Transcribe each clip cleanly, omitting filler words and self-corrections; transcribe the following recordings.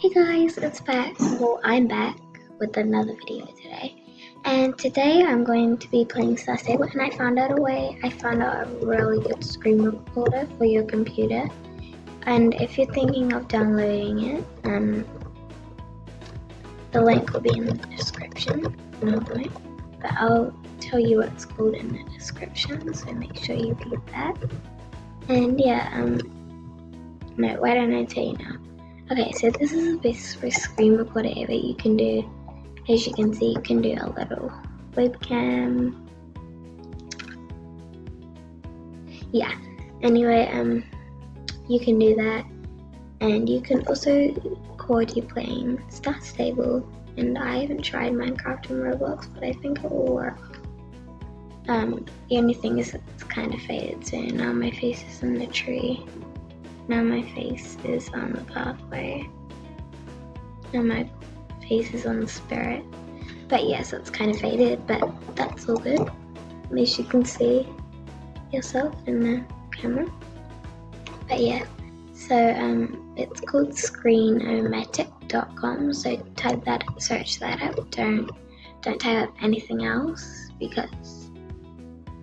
Hey guys, it's back. Well, I'm back with another video today. And today I'm going to be playing starstable, and I found out a really good screen recorder for your computer. And if you're thinking of downloading it, the link will be in the description. But I'll tell you what it's called in the description, so make sure you read that. And yeah, no, why don't I tell you now? Okay, so this is the best screen recorder ever. You can do, as you can see, you can do a little webcam. Yeah, anyway, you can do that. And you can also record you playing starstable. And I haven't tried Minecraft and Roblox, but I think it will work. The only thing is it's kind of faded, so now my face is in the tree. Now my face is on the pathway. Now my face is on the spirit. But yeah, so it's kind of faded, but that's all good. At least you can see yourself in the camera. But yeah, so it's called screenomatic.com. So search that up. Don't type up anything else, because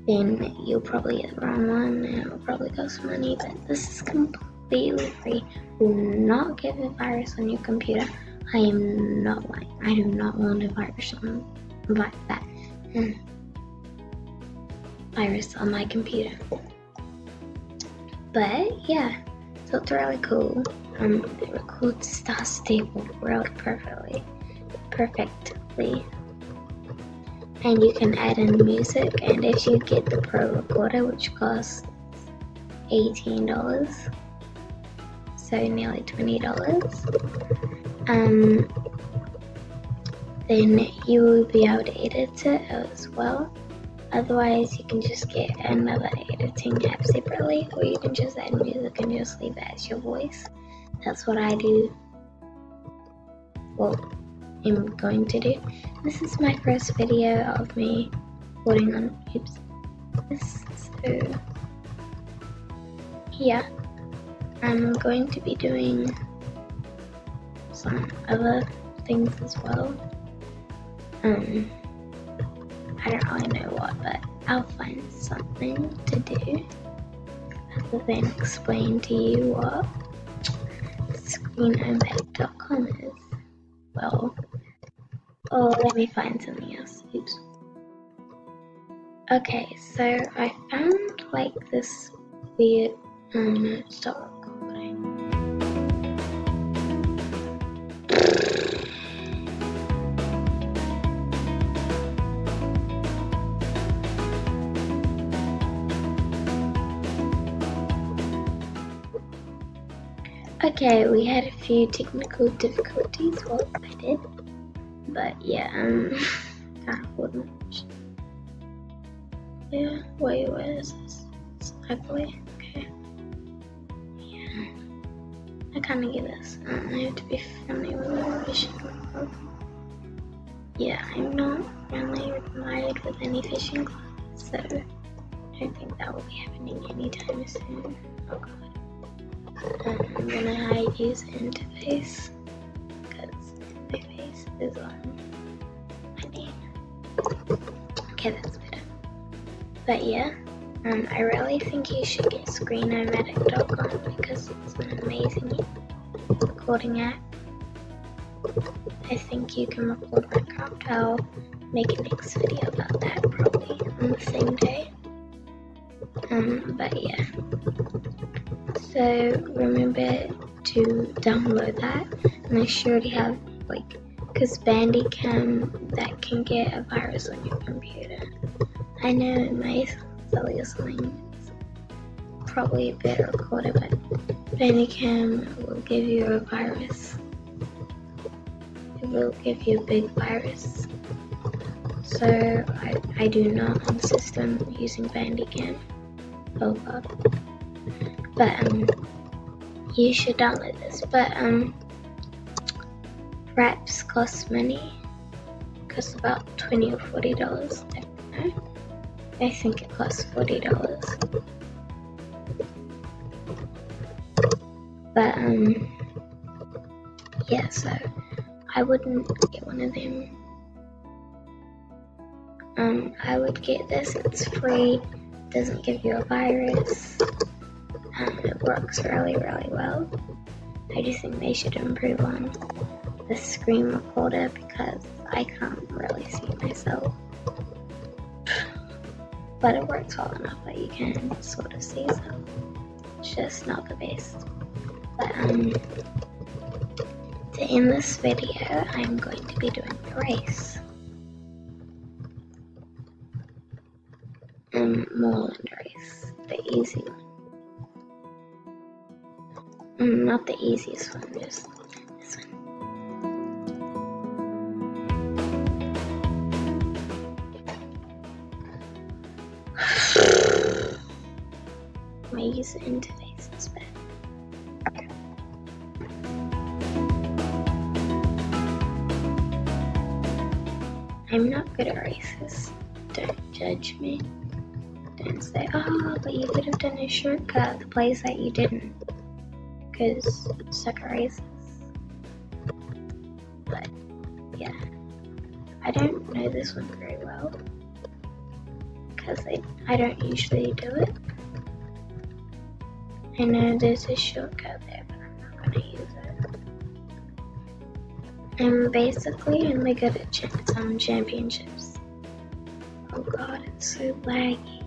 then you'll probably get the wrong one and it will probably cost money. But this is completely free. Will not get a virus on your computer. I am not lying. I do not want a virus on virus on my computer. But yeah, so it's really cool. It records starstable really perfectly. And you can add in music, and if you get the pro recorder, which costs $18, so nearly $20, then you will be able to edit it as well. Otherwise, you can just get another editing app separately, or you can just add music and just leave it as your voice. That's what I do. Well, I'm going to do. This is my first video of me recording on this, so yeah, I'm going to be doing some other things as well. I don't really know what, but I'll find something to do other than explain to you what screenomatic.com is. Well, oh, let me find something else. Oops. Okay, so I found like this weird stop recording. Okay, we had a few technical difficulties. Well, I did. But yeah, can't afford much. Yeah, wait, where is this? It's ugly. Okay. Yeah. I kinda get this. I have to be friendly with my fishing club. Yeah, I'm not friendly wired with any fishing clubs, so I don't think that will be happening anytime soon. Oh god. I'm gonna hide user interface, because my face is on my name. Okay, that's better. But yeah, I really think you should get screenomatic.com, because it's an amazing recording app. I think you can record Minecraft. I'll make a next video about that probably on the same day. But yeah. So remember to download that, and I surely have because Bandicam, that can get a virus on your computer. I know it might sell you something, it's probably a better recorder, but Bandicam will give you a virus. It will give you a big virus. So I do not insist on using Bandicam. Oh god. But you should download this. But wraps cost money. Costs about $20 or $40. I don't know. I think it costs $40. But yeah, so I wouldn't get one of them. I would get this. It's free. Doesn't give you a virus. It works really, really well. I just think they should improve on the screen recorder because I can't really see myself. But it works well enough that you can sort of see yourself. It's just not the best. But to end this video, I'm going to be doing a race. Moorland race, the easy one. Not the easiest one, just this one. My user interface is bad. I'm not good at races. Don't judge me. Don't say, oh, but you could have done a shortcut the place that you didn't. Because I suck at races. But, yeah. I don't know this one very well. Because I don't usually do it. I know there's a shortcut there, but I'm not going to use it. I'm basically only good at some championships. Oh god, it's so laggy.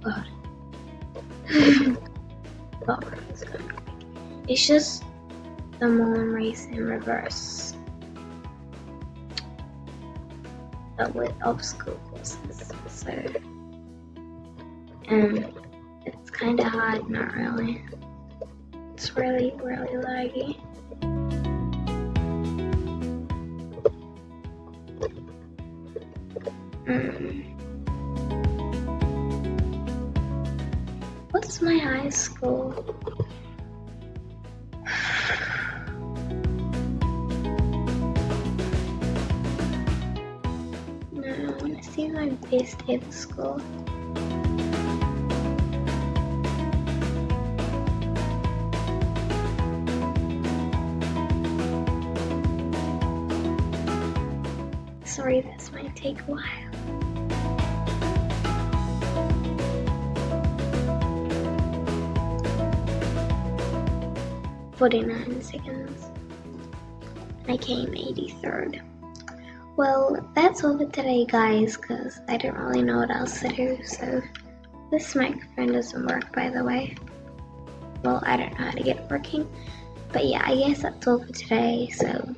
God. God, it's going quick. It's just the Mullen race in reverse. But with obstacle courses. So, it's kind of hard, not really. It's really, really laggy. What's my high school? No, I want to see my best ever score. Sorry, this might take a while. "49 seconds. I came 83rd. Well, that's all for today, guys, because I don't really know what else to do, so this microphone doesn't work, by the way. Well, I don't know how to get it working, but yeah, I guess that's all for today, so